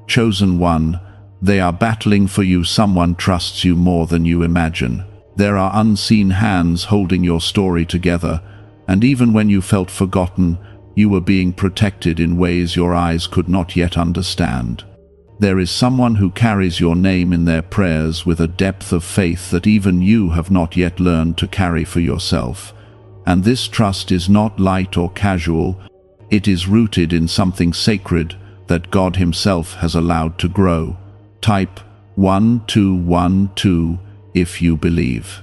Chosen one, they are battling for you. Someone trusts you more than you imagine. There are unseen hands holding your story together, and even when you felt forgotten, you were being protected in ways your eyes could not yet understand. There is someone who carries your name in their prayers with a depth of faith that even you have not yet learned to carry for yourself. And this trust is not light or casual. It is rooted in something sacred that God Himself has allowed to grow. Type 1212 if you believe.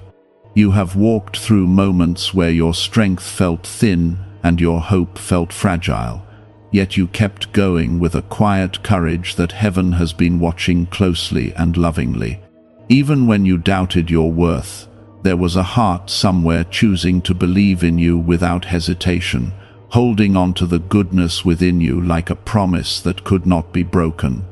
You have walked through moments where your strength felt thin and your hope felt fragile, yet you kept going with a quiet courage that heaven has been watching closely and lovingly. Even when you doubted your worth, there was a heart somewhere choosing to believe in you without hesitation, holding on to the goodness within you like a promise that could not be broken.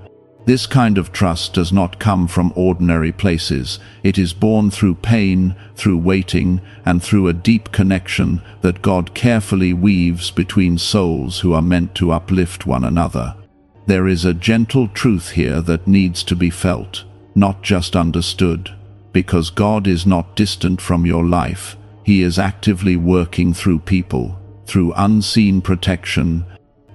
This kind of trust does not come from ordinary places. It is born through pain, through waiting, and through a deep connection that God carefully weaves between souls who are meant to uplift one another. There is a gentle truth here that needs to be felt, not just understood, because God is not distant from your life. He is actively working through people, through unseen protection,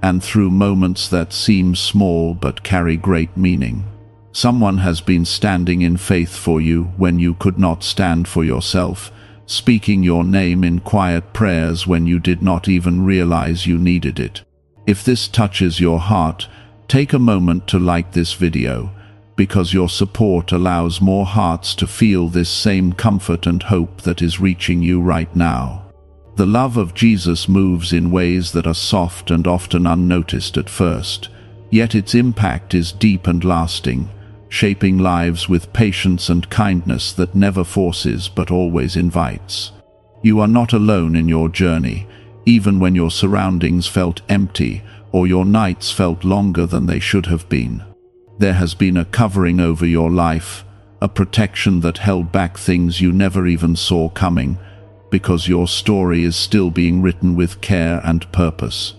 and through moments that seem small but carry great meaning. Someone has been standing in faith for you when you could not stand for yourself, speaking your name in quiet prayers when you did not even realize you needed it. If this touches your heart, take a moment to like this video, because your support allows more hearts to feel this same comfort and hope that is reaching you right now. The love of Jesus moves in ways that are soft and often unnoticed at first, yet its impact is deep and lasting, shaping lives with patience and kindness that never forces but always invites. You are not alone in your journey, even when your surroundings felt empty or your nights felt longer than they should have been. There has been a covering over your life, a protection that held back things you never even saw coming, because your story is still being written with care and purpose.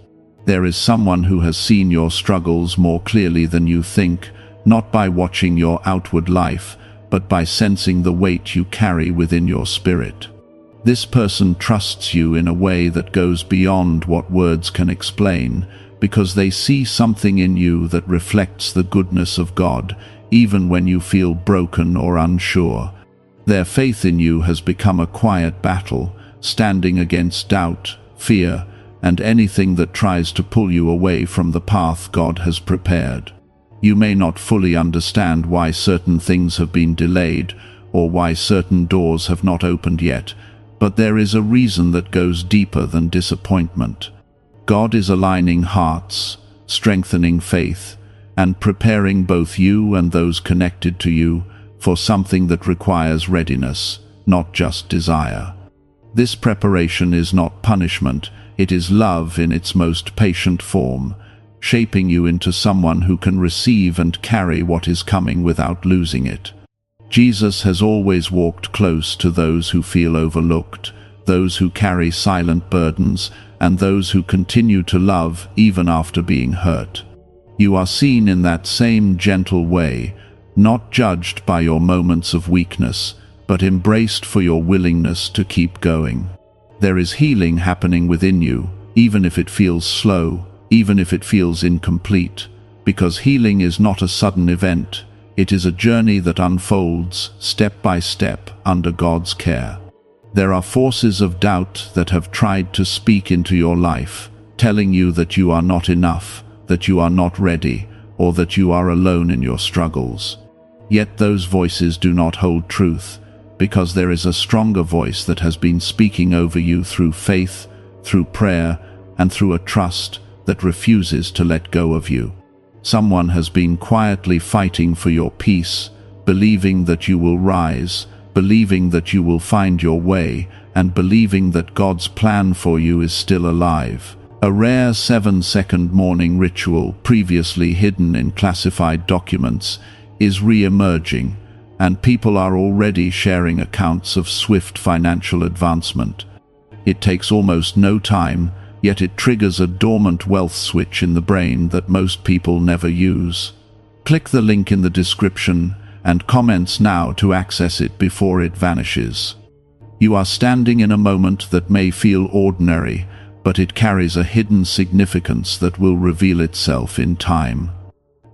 There is someone who has seen your struggles more clearly than you think, not by watching your outward life, but by sensing the weight you carry within your spirit. This person trusts you in a way that goes beyond what words can explain, because they see something in you that reflects the goodness of God, even when you feel broken or unsure. Their faith in you has become a quiet battle, standing against doubt, fear, and anything that tries to pull you away from the path God has prepared. You may not fully understand why certain things have been delayed, or why certain doors have not opened yet, but there is a reason that goes deeper than disappointment. God is aligning hearts, strengthening faith, and preparing both you and those connected to you for something that requires readiness, not just desire. This preparation is not punishment, it is love in its most patient form, shaping you into someone who can receive and carry what is coming without losing it. Jesus has always walked close to those who feel overlooked, those who carry silent burdens, and those who continue to love even after being hurt. You are seen in that same gentle way, not judged by your moments of weakness, but embraced for your willingness to keep going. There is healing happening within you, even if it feels slow, even if it feels incomplete, because healing is not a sudden event. It is a journey that unfolds step by step under God's care. There are forces of doubt that have tried to speak into your life, telling you that you are not enough, that you are not ready, or that you are alone in your struggles. Yet those voices do not hold truth, because there is a stronger voice that has been speaking over you through faith, through prayer, and through a trust that refuses to let go of you. Someone has been quietly fighting for your peace, believing that you will rise, believing that you will find your way, and believing that God's plan for you is still alive. A rare 7-second morning ritual previously hidden in classified documents is re-emerging, and people are already sharing accounts of swift financial advancement. It takes almost no time, yet it triggers a dormant wealth switch in the brain that most people never use. Click the link in the description and comments now to access it before it vanishes. You are standing in a moment that may feel ordinary, but it carries a hidden significance that will reveal itself in time.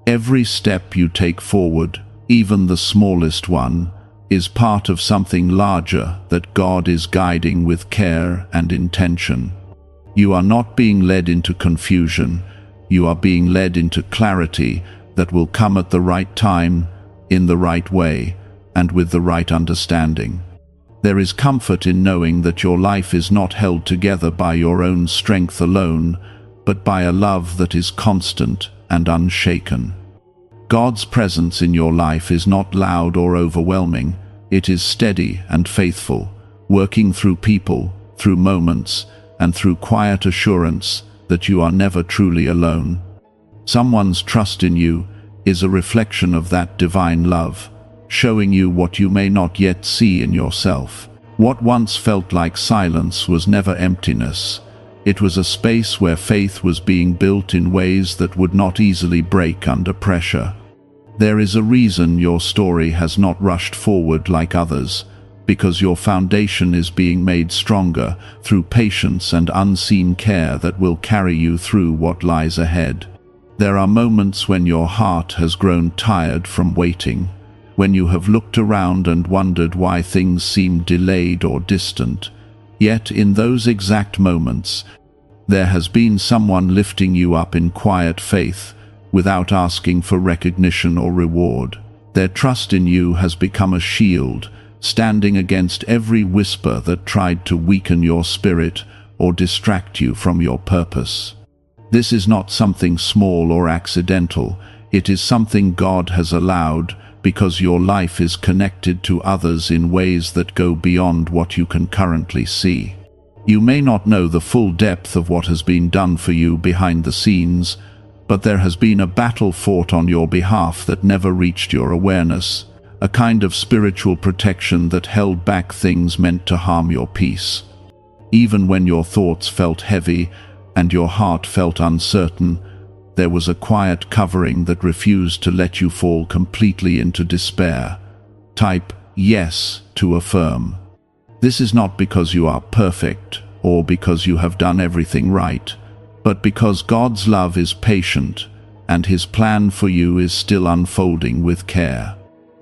Every step you take forward, even the smallest one, is part of something larger that God is guiding with care and intention. You are not being led into confusion, you are being led into clarity that will come at the right time, in the right way, and with the right understanding. There is comfort in knowing that your life is not held together by your own strength alone, but by a love that is constant and unshaken. God's presence in your life is not loud or overwhelming, it is steady and faithful, working through people, through moments, and through quiet assurance that you are never truly alone. Someone's trust in you is a reflection of that divine love, showing you what you may not yet see in yourself. What once felt like silence was never emptiness. It was a space where faith was being built in ways that would not easily break under pressure. There is a reason your story has not rushed forward like others, because your foundation is being made stronger through patience and unseen care that will carry you through what lies ahead. There are moments when your heart has grown tired from waiting, when you have looked around and wondered why things seem delayed or distant. Yet in those exact moments, there has been someone lifting you up in quiet faith, without asking for recognition or reward. Their trust in you has become a shield, standing against every whisper that tried to weaken your spirit or distract you from your purpose. This is not something small or accidental, it is something God has allowed because your life is connected to others in ways that go beyond what you can currently see. You may not know the full depth of what has been done for you behind the scenes, but there has been a battle fought on your behalf that never reached your awareness, a kind of spiritual protection that held back things meant to harm your peace. Even when your thoughts felt heavy and your heart felt uncertain, there was a quiet covering that refused to let you fall completely into despair. Type yes to affirm. This is not because you are perfect or because you have done everything right, but because God's love is patient and His plan for you is still unfolding with care.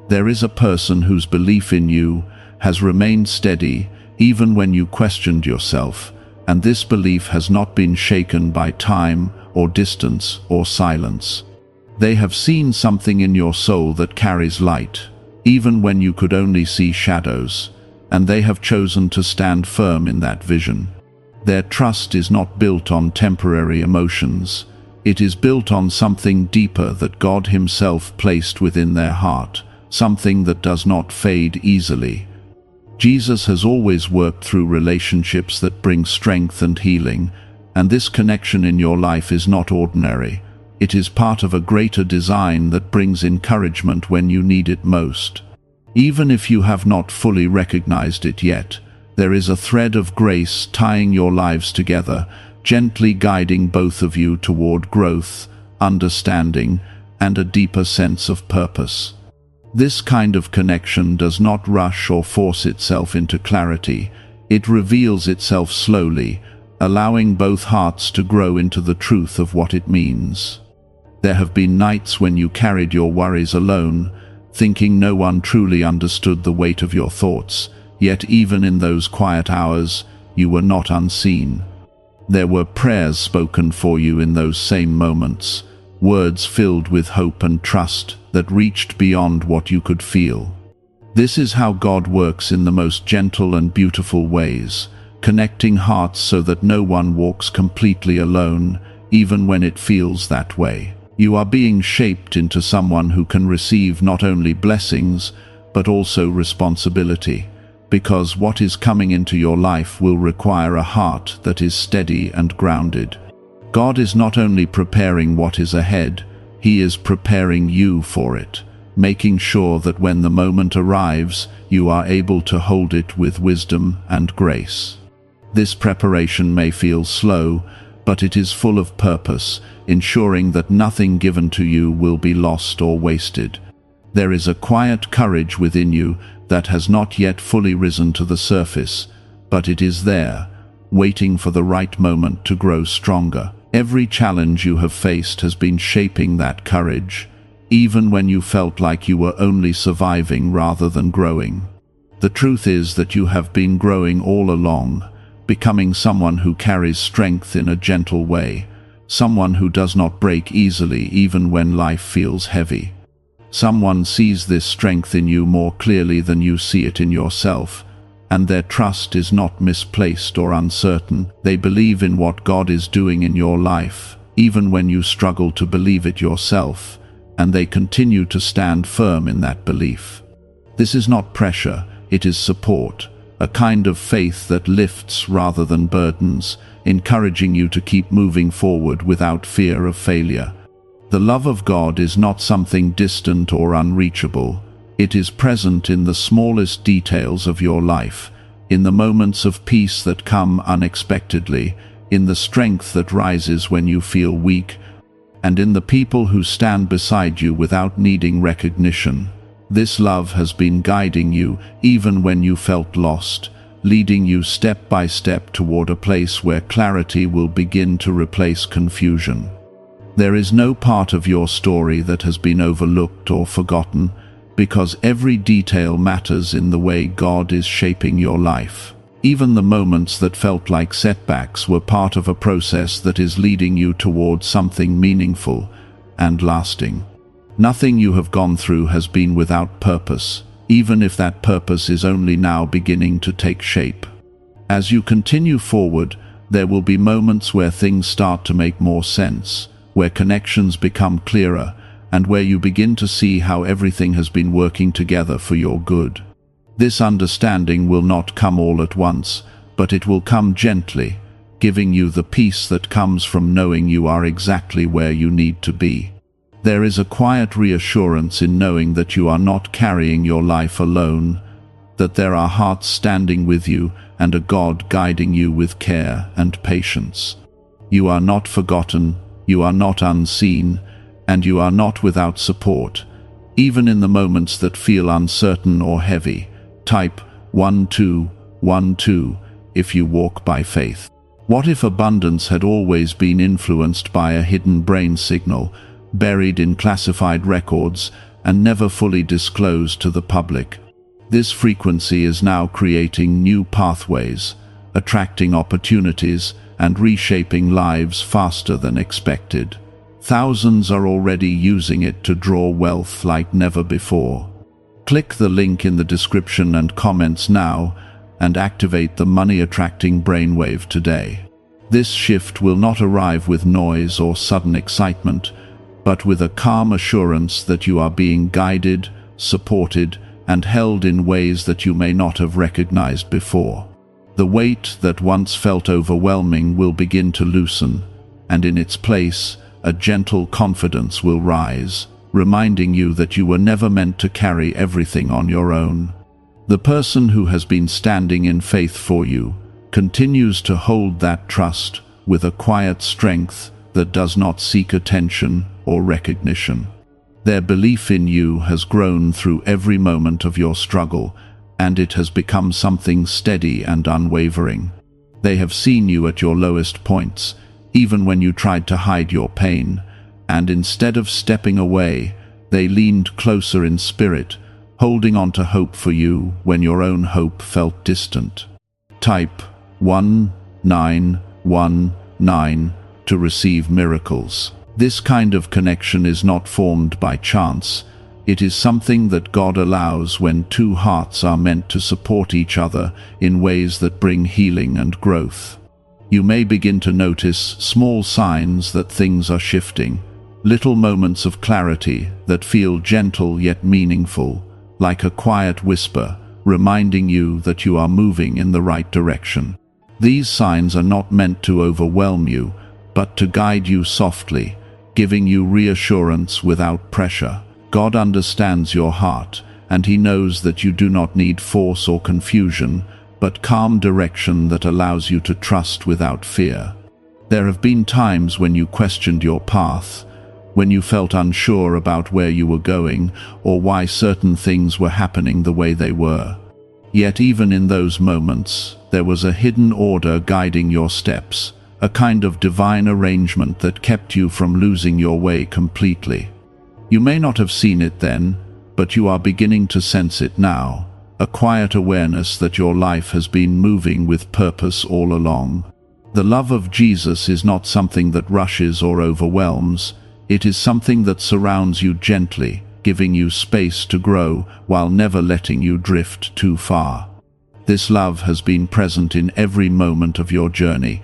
There is a person whose belief in you has remained steady even when you questioned yourself, and this belief has not been shaken by time or distance or silence. They have seen something in your soul that carries light, even when you could only see shadows, and they have chosen to stand firm in that vision. Their trust is not built on temporary emotions. It is built on something deeper that God Himself placed within their heart, something that does not fade easily. Jesus has always worked through relationships that bring strength and healing, and this connection in your life is not ordinary. It is part of a greater design that brings encouragement when you need it most. Even if you have not fully recognized it yet, there is a thread of grace tying your lives together, gently guiding both of you toward growth, understanding, and a deeper sense of purpose. This kind of connection does not rush or force itself into clarity. It reveals itself slowly, allowing both hearts to grow into the truth of what it means. There have been nights when you carried your worries alone, thinking no one truly understood the weight of your thoughts, yet even in those quiet hours, you were not unseen. There were prayers spoken for you in those same moments, words filled with hope and trust that reached beyond what you could feel. This is how God works in the most gentle and beautiful ways, connecting hearts so that no one walks completely alone, even when it feels that way. You are being shaped into someone who can receive not only blessings, but also responsibility, because what is coming into your life will require a heart that is steady and grounded. God is not only preparing what is ahead, He is preparing you for it, making sure that when the moment arrives, you are able to hold it with wisdom and grace. This preparation may feel slow, but it is full of purpose, ensuring that nothing given to you will be lost or wasted. There is a quiet courage within you that has not yet fully risen to the surface, but it is there, waiting for the right moment to grow stronger. Every challenge you have faced has been shaping that courage, even when you felt like you were only surviving rather than growing. The truth is that you have been growing all along, becoming someone who carries strength in a gentle way, someone who does not break easily even when life feels heavy. Someone sees this strength in you more clearly than you see it in yourself, and their trust is not misplaced or uncertain. They believe in what God is doing in your life, even when you struggle to believe it yourself, and they continue to stand firm in that belief. This is not pressure, it is support, a kind of faith that lifts rather than burdens, encouraging you to keep moving forward without fear of failure. The love of God is not something distant or unreachable. It is present in the smallest details of your life, in the moments of peace that come unexpectedly, in the strength that rises when you feel weak, and in the people who stand beside you without needing recognition. This love has been guiding you even when you felt lost, leading you step by step toward a place where clarity will begin to replace confusion. There is no part of your story that has been overlooked or forgotten, because every detail matters in the way God is shaping your life. Even the moments that felt like setbacks were part of a process that is leading you toward something meaningful and lasting. Nothing you have gone through has been without purpose, even if that purpose is only now beginning to take shape. As you continue forward, there will be moments where things start to make more sense, where connections become clearer, and where you begin to see how everything has been working together for your good. This understanding will not come all at once, but it will come gently, giving you the peace that comes from knowing you are exactly where you need to be. There is a quiet reassurance in knowing that you are not carrying your life alone, that there are hearts standing with you and a God guiding you with care and patience. You are not forgotten, you are not unseen, and you are not without support. Even in the moments that feel uncertain or heavy, type 1212 if you walk by faith. What if abundance had always been influenced by a hidden brain signal, buried in classified records and never fully disclosed to the public? This frequency is now creating new pathways, attracting opportunities and reshaping lives faster than expected. Thousands are already using it to draw wealth like never before. Click the link in the description and comments now and activate the money-attracting brainwave today. This shift will not arrive with noise or sudden excitement, but with a calm assurance that you are being guided, supported, and held in ways that you may not have recognized before. The weight that once felt overwhelming will begin to loosen, and in its place, a gentle confidence will rise, reminding you that you were never meant to carry everything on your own. The person who has been standing in faith for you continues to hold that trust with a quiet strength that does not seek attention or recognition. Their belief in you has grown through every moment of your struggle, and it has become something steady and unwavering. They have seen you at your lowest points, even when you tried to hide your pain, and instead of stepping away, they leaned closer in spirit, holding on to hope for you when your own hope felt distant. Type 1919 to receive miracles. This kind of connection is not formed by chance. It is something that God allows when two hearts are meant to support each other in ways that bring healing and growth. You may begin to notice small signs that things are shifting, little moments of clarity that feel gentle yet meaningful, like a quiet whisper reminding you that you are moving in the right direction. These signs are not meant to overwhelm you, but to guide you softly, giving you reassurance without pressure. God understands your heart, and He knows that you do not need force or confusion, but calm direction that allows you to trust without fear. There have been times when you questioned your path, when you felt unsure about where you were going or why certain things were happening the way they were. Yet even in those moments, there was a hidden order guiding your steps, a kind of divine arrangement that kept you from losing your way completely. You may not have seen it then, but you are beginning to sense it now, a quiet awareness that your life has been moving with purpose all along. The love of Jesus is not something that rushes or overwhelms. It is something that surrounds you gently, giving you space to grow while never letting you drift too far. This love has been present in every moment of your journey,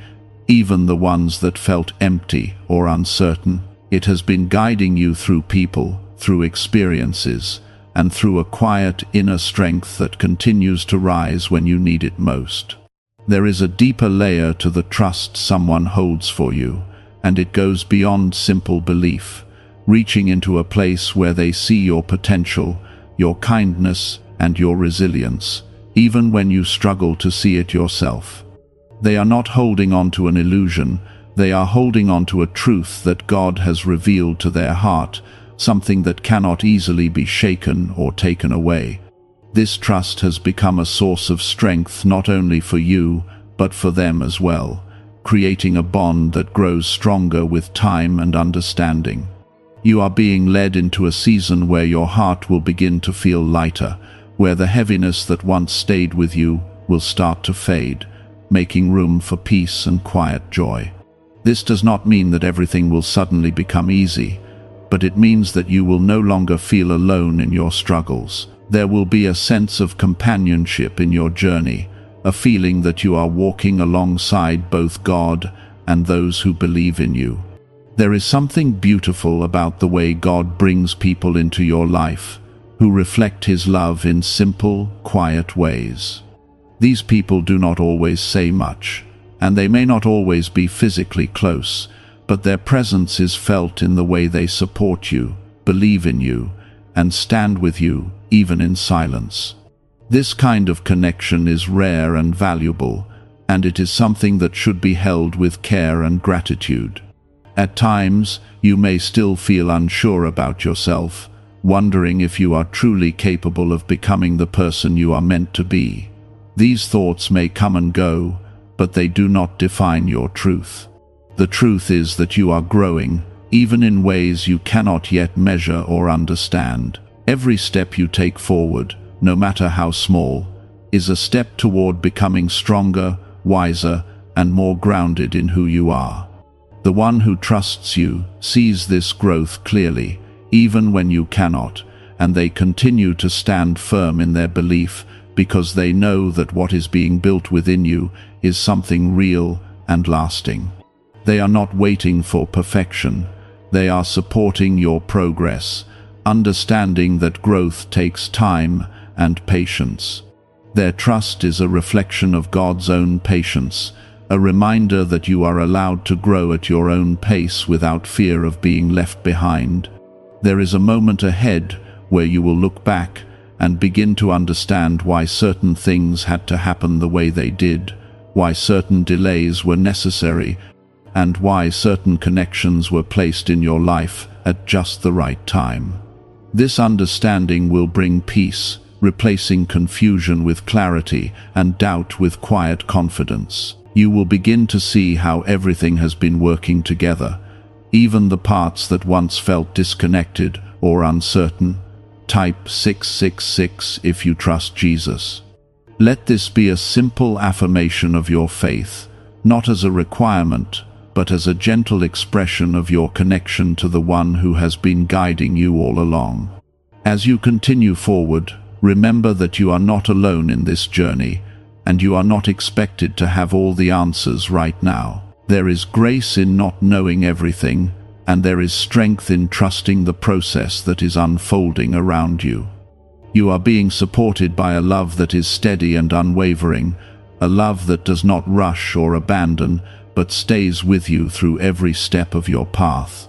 even the ones that felt empty or uncertain. It has been guiding you through people, through experiences, and through a quiet inner strength that continues to rise when you need it most. There is a deeper layer to the trust someone holds for you, and it goes beyond simple belief, reaching into a place where they see your potential, your kindness, and your resilience, even when you struggle to see it yourself. They are not holding on to an illusion, they are holding on to a truth that God has revealed to their heart, something that cannot easily be shaken or taken away. This trust has become a source of strength not only for you, but for them as well, creating a bond that grows stronger with time and understanding. You are being led into a season where your heart will begin to feel lighter, where the heaviness that once stayed with you will start to fade, making room for peace and quiet joy. This does not mean that everything will suddenly become easy, but it means that you will no longer feel alone in your struggles. There will be a sense of companionship in your journey, a feeling that you are walking alongside both God and those who believe in you. There is something beautiful about the way God brings people into your life, who reflect His love in simple, quiet ways. These people do not always say much, and they may not always be physically close, but their presence is felt in the way they support you, believe in you, and stand with you, even in silence. This kind of connection is rare and valuable, and it is something that should be held with care and gratitude. At times, you may still feel unsure about yourself, wondering if you are truly capable of becoming the person you are meant to be. These thoughts may come and go, but they do not define your truth. The truth is that you are growing, even in ways you cannot yet measure or understand. Every step you take forward, no matter how small, is a step toward becoming stronger, wiser, and more grounded in who you are. The one who trusts you sees this growth clearly, even when you cannot, and they continue to stand firm in their belief because they know that what is being built within you is something real and lasting. They are not waiting for perfection. They are supporting your progress, understanding that growth takes time and patience. Their trust is a reflection of God's own patience, a reminder that you are allowed to grow at your own pace without fear of being left behind. There is a moment ahead where you will look back and begin to understand why certain things had to happen the way they did, why certain delays were necessary, and why certain connections were placed in your life at just the right time. This understanding will bring peace, replacing confusion with clarity and doubt with quiet confidence. You will begin to see how everything has been working together, even the parts that once felt disconnected or uncertain. Type 666 if you trust Jesus. Let this be a simple affirmation of your faith, not as a requirement, but as a gentle expression of your connection to the one who has been guiding you all along. As you continue forward, remember that you are not alone in this journey, and you are not expected to have all the answers right now. There is grace in not knowing everything, and there is strength in trusting the process that is unfolding around you. You are being supported by a love that is steady and unwavering, a love that does not rush or abandon, but stays with you through every step of your path.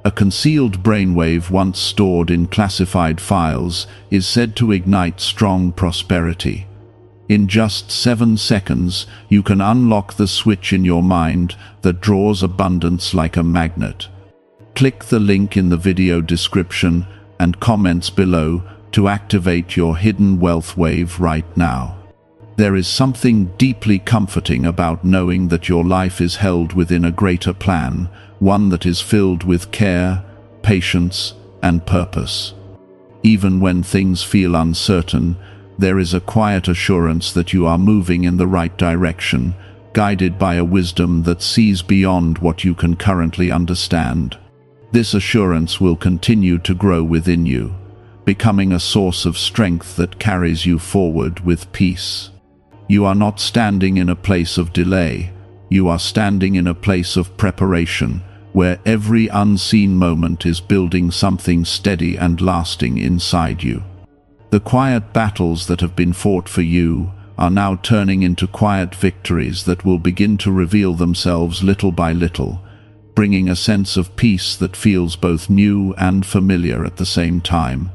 A concealed brainwave once stored in classified files is said to ignite strong prosperity. In just 7 seconds, you can unlock the switch in your mind that draws abundance like a magnet. Click the link in the video description and comments below to activate your hidden wealth wave right now. There is something deeply comforting about knowing that your life is held within a greater plan, one that is filled with care, patience, and purpose. Even when things feel uncertain, there is a quiet assurance that you are moving in the right direction, guided by a wisdom that sees beyond what you can currently understand. This assurance will continue to grow within you, becoming a source of strength that carries you forward with peace. You are not standing in a place of delay. You are standing in a place of preparation, where every unseen moment is building something steady and lasting inside you. The quiet battles that have been fought for you are now turning into quiet victories that will begin to reveal themselves little by little, bringing a sense of peace that feels both new and familiar at the same time.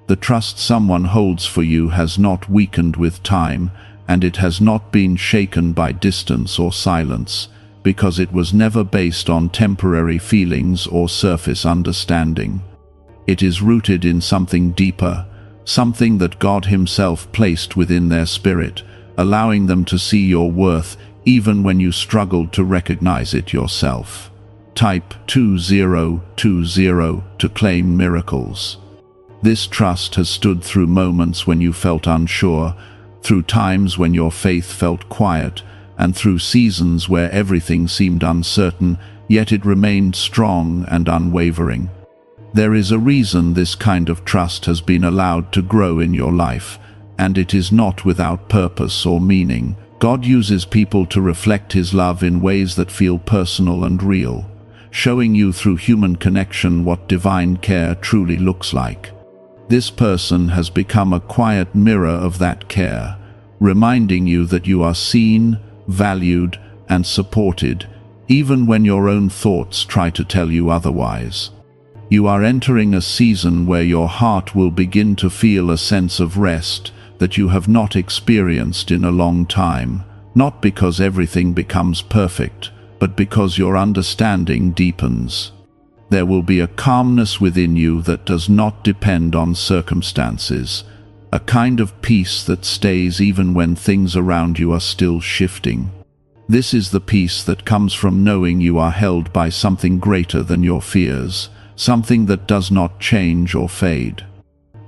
The trust someone holds for you has not weakened with time, and it has not been shaken by distance or silence, because it was never based on temporary feelings or surface understanding. It is rooted in something deeper, something that God Himself placed within their spirit, allowing them to see your worth even when you struggled to recognize it yourself. Type 2020 to claim miracles. This trust has stood through moments when you felt unsure, through times when your faith felt quiet, and through seasons where everything seemed uncertain, yet it remained strong and unwavering. There is a reason this kind of trust has been allowed to grow in your life, and it is not without purpose or meaning. God uses people to reflect His love in ways that feel personal and real, showing you through human connection what divine care truly looks like. This person has become a quiet mirror of that care, reminding you that you are seen, valued, and supported, even when your own thoughts try to tell you otherwise. You are entering a season where your heart will begin to feel a sense of rest that you have not experienced in a long time, not because everything becomes perfect, but because your understanding deepens. There will be a calmness within you that does not depend on circumstances, a kind of peace that stays even when things around you are still shifting. This is the peace that comes from knowing you are held by something greater than your fears, something that does not change or fade.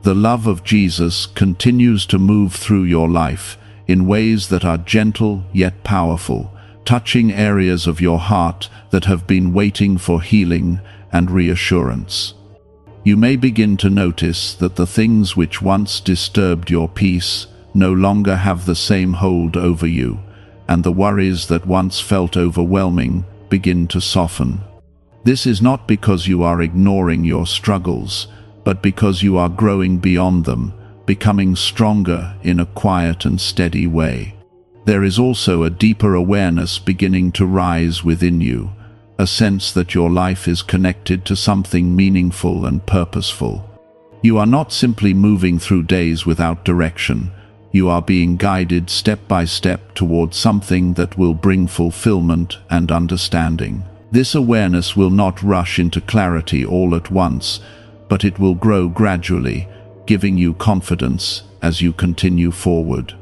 The love of Jesus continues to move through your life in ways that are gentle yet powerful, touching areas of your heart that have been waiting for healing and reassurance. You may begin to notice that the things which once disturbed your peace no longer have the same hold over you, and the worries that once felt overwhelming begin to soften. This is not because you are ignoring your struggles, but because you are growing beyond them, becoming stronger in a quiet and steady way. There is also a deeper awareness beginning to rise within you, a sense that your life is connected to something meaningful and purposeful. You are not simply moving through days without direction. You are being guided step by step toward something that will bring fulfillment and understanding. This awareness will not rush into clarity all at once, but it will grow gradually, giving you confidence as you continue forward.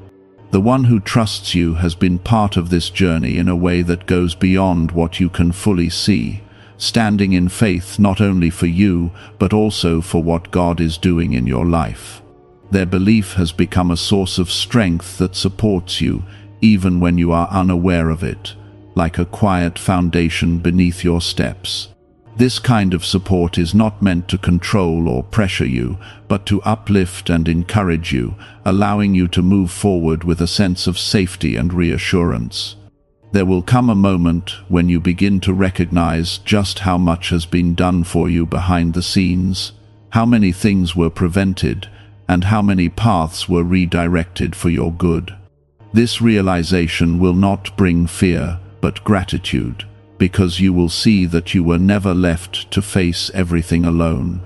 The one who trusts you has been part of this journey in a way that goes beyond what you can fully see, standing in faith not only for you, but also for what God is doing in your life. Their belief has become a source of strength that supports you, even when you are unaware of it, like a quiet foundation beneath your steps. This kind of support is not meant to control or pressure you, but to uplift and encourage you, allowing you to move forward with a sense of safety and reassurance. There will come a moment when you begin to recognize just how much has been done for you behind the scenes, how many things were prevented, and how many paths were redirected for your good. This realization will not bring fear, but gratitude, because you will see that you were never left to face everything alone.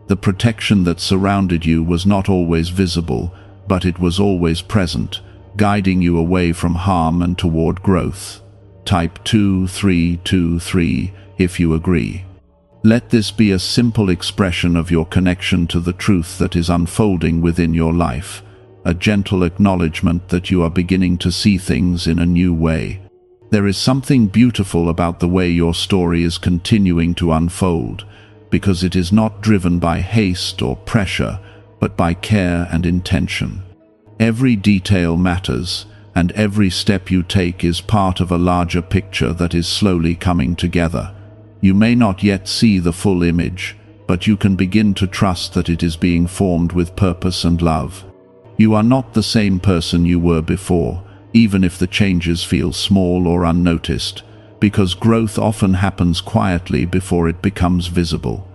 The protection that surrounded you was not always visible, but it was always present, guiding you away from harm and toward growth. Type 2323 if you agree. Let this be a simple expression of your connection to the truth that is unfolding within your life, a gentle acknowledgement that you are beginning to see things in a new way. There is something beautiful about the way your story is continuing to unfold, because it is not driven by haste or pressure, but by care and intention. Every detail matters, and every step you take is part of a larger picture that is slowly coming together. You may not yet see the full image, but you can begin to trust that it is being formed with purpose and love. You are not the same person you were before, even if the changes feel small or unnoticed, because growth often happens quietly before it becomes visible.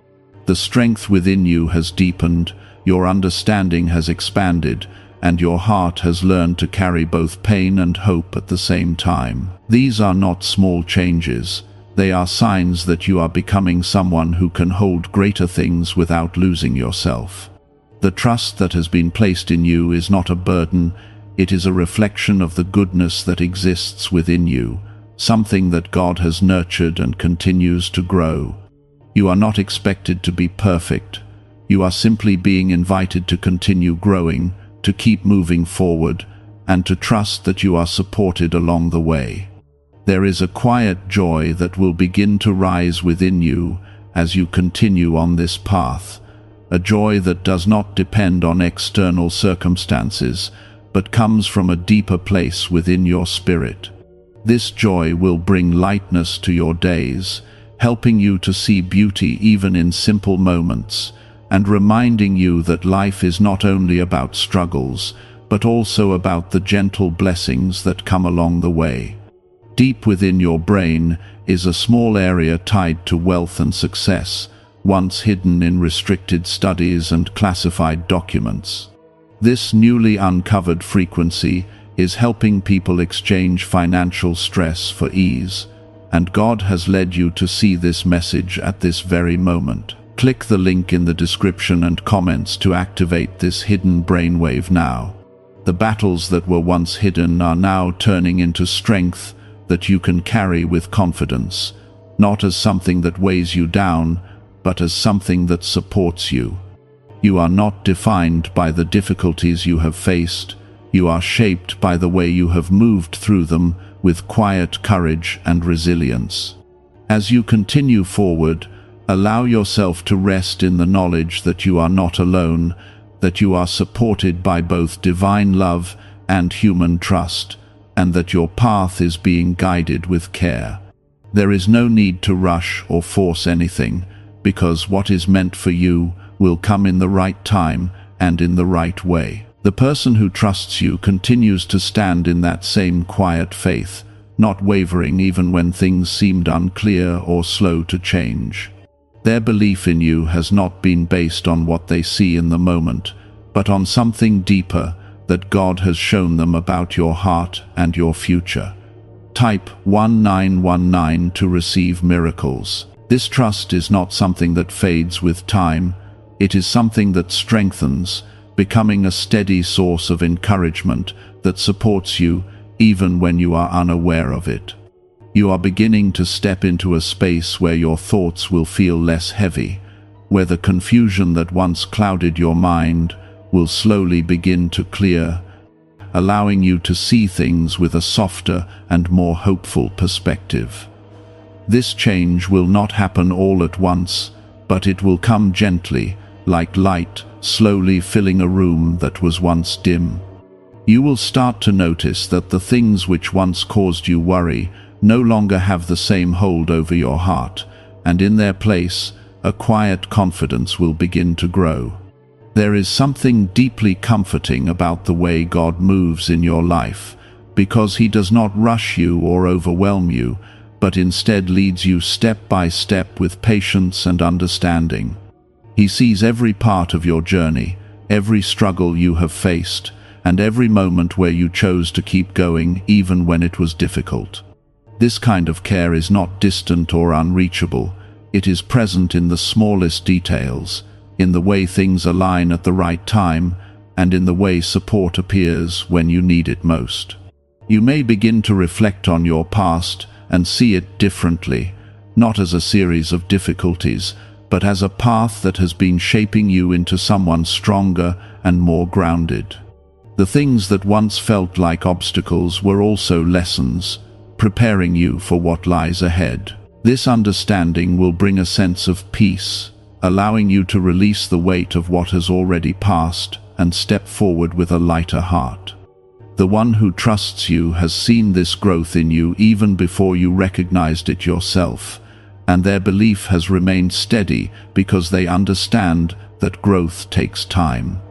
The strength within you has deepened, your understanding has expanded, and your heart has learned to carry both pain and hope at the same time. These are not small changes. They are signs that you are becoming someone who can hold greater things without losing yourself. The trust that has been placed in you is not a burden, it is a reflection of the goodness that exists within you, something that God has nurtured and continues to grow. You are not expected to be perfect. You are simply being invited to continue growing, to keep moving forward, and to trust that you are supported along the way. There is a quiet joy that will begin to rise within you as you continue on this path, a joy that does not depend on external circumstances, but comes from a deeper place within your spirit. This joy will bring lightness to your days, helping you to see beauty even in simple moments, and reminding you that life is not only about struggles, but also about the gentle blessings that come along the way. Deep within your brain is a small area tied to wealth and success, once hidden in restricted studies and classified documents. This newly uncovered frequency is helping people exchange financial stress for ease, and God has led you to see this message at this very moment. Click the link in the description and comments to activate this hidden brainwave now. The battles that were once hidden are now turning into strength that you can carry with confidence, not as something that weighs you down, but as something that supports you. You are not defined by the difficulties you have faced. You are shaped by the way you have moved through them with quiet courage and resilience. As you continue forward, allow yourself to rest in the knowledge that you are not alone, that you are supported by both divine love and human trust, and that your path is being guided with care. There is no need to rush or force anything, because what is meant for you will come in the right time and in the right way. The person who trusts you continues to stand in that same quiet faith, not wavering even when things seemed unclear or slow to change. Their belief in you has not been based on what they see in the moment, but on something deeper that God has shown them about your heart and your future. Type 1919 to receive miracles. This trust is not something that fades with time. It is something that strengthens, becoming a steady source of encouragement that supports you even when you are unaware of it. You are beginning to step into a space where your thoughts will feel less heavy, where the confusion that once clouded your mind will slowly begin to clear, allowing you to see things with a softer and more hopeful perspective. This change will not happen all at once, but it will come gently, like light slowly filling a room that was once dim. You will start to notice that the things which once caused you worry no longer have the same hold over your heart, and in their place, a quiet confidence will begin to grow. There is something deeply comforting about the way God moves in your life, because He does not rush you or overwhelm you, but instead leads you step by step with patience and understanding. He sees every part of your journey, every struggle you have faced, and every moment where you chose to keep going even when it was difficult. This kind of care is not distant or unreachable. It is present in the smallest details, in the way things align at the right time, and in the way support appears when you need it most. You may begin to reflect on your past and see it differently, not as a series of difficulties, but as a path that has been shaping you into someone stronger and more grounded. The things that once felt like obstacles were also lessons, preparing you for what lies ahead. This understanding will bring a sense of peace, allowing you to release the weight of what has already passed and step forward with a lighter heart. The one who trusts you has seen this growth in you even before you recognized it yourself, and their belief has remained steady because they understand that growth takes time.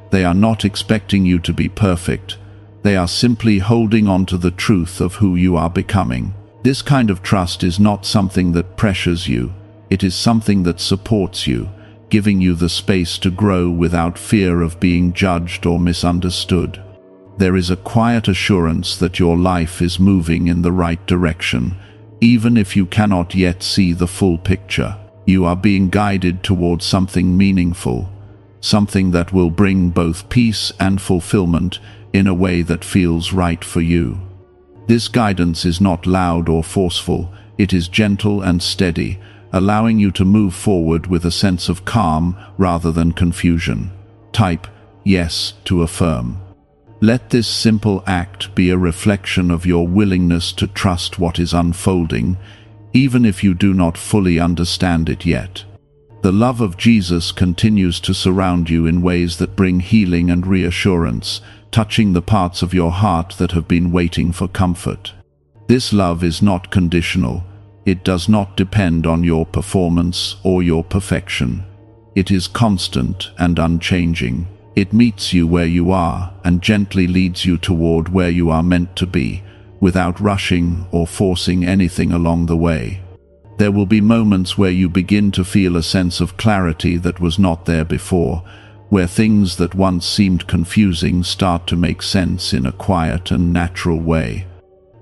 They are not expecting you to be perfect. They are simply holding on to the truth of who you are becoming. This kind of trust is not something that pressures you. It is something that supports you, giving you the space to grow without fear of being judged or misunderstood. There is a quiet assurance that your life is moving in the right direction, even if you cannot yet see the full picture. You are being guided towards something meaningful, something that will bring both peace and fulfillment in a way that feels right for you. This guidance is not loud or forceful, it is gentle and steady, allowing you to move forward with a sense of calm rather than confusion. Type yes to affirm. Let this simple act be a reflection of your willingness to trust what is unfolding, even if you do not fully understand it yet. The love of Jesus continues to surround you in ways that bring healing and reassurance, touching the parts of your heart that have been waiting for comfort. This love is not conditional. It does not depend on your performance or your perfection. It is constant and unchanging. It meets you where you are and gently leads you toward where you are meant to be, without rushing or forcing anything along the way. There will be moments where you begin to feel a sense of clarity that was not there before, where things that once seemed confusing start to make sense in a quiet and natural way.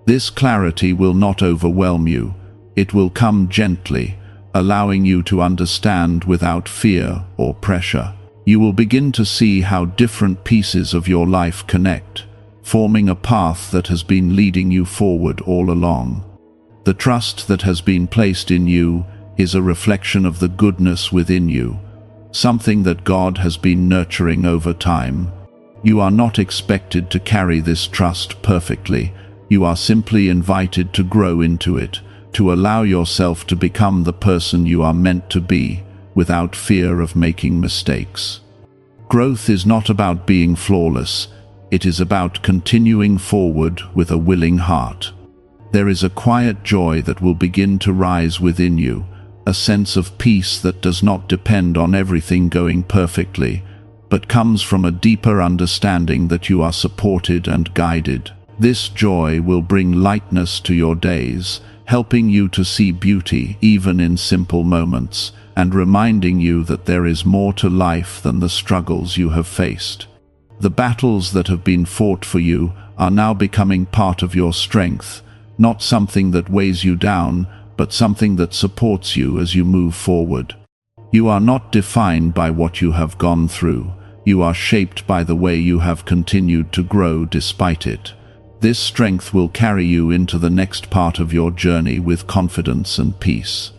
This clarity will not overwhelm you. It will come gently, allowing you to understand without fear or pressure. You will begin to see how different pieces of your life connect, forming a path that has been leading you forward all along. The trust that has been placed in you is a reflection of the goodness within you, something that God has been nurturing over time. You are not expected to carry this trust perfectly. You are simply invited to grow into it, to allow yourself to become the person you are meant to be, without fear of making mistakes. Growth is not about being flawless. It is about continuing forward with a willing heart. There is a quiet joy that will begin to rise within you, a sense of peace that does not depend on everything going perfectly, but comes from a deeper understanding that you are supported and guided. This joy will bring lightness to your days, helping you to see beauty even in simple moments, and reminding you that there is more to life than the struggles you have faced. The battles that have been fought for you are now becoming part of your strength, not something that weighs you down, but something that supports you as you move forward. You are not defined by what you have gone through. You are shaped by the way you have continued to grow despite it. This strength will carry you into the next part of your journey with confidence and peace.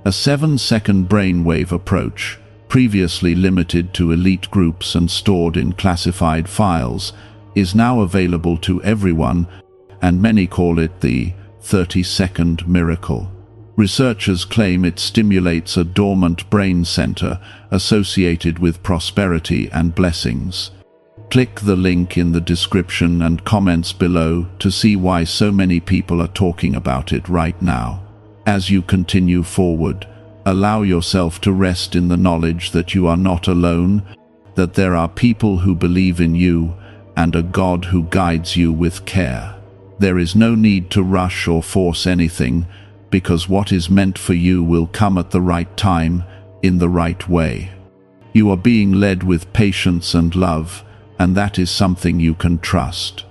A 7-second brainwave approach, previously limited to elite groups and stored in classified files, is now available to everyone, and many call it the 30-second miracle. Researchers claim it stimulates a dormant brain center associated with prosperity and blessings. Click the link in the description and comments below to see why so many people are talking about it right now. As you continue forward, allow yourself to rest in the knowledge that you are not alone, that there are people who believe in you, and a God who guides you with care. There is no need to rush or force anything, because what is meant for you will come at the right time, in the right way. You are being led with patience and love, and that is something you can trust.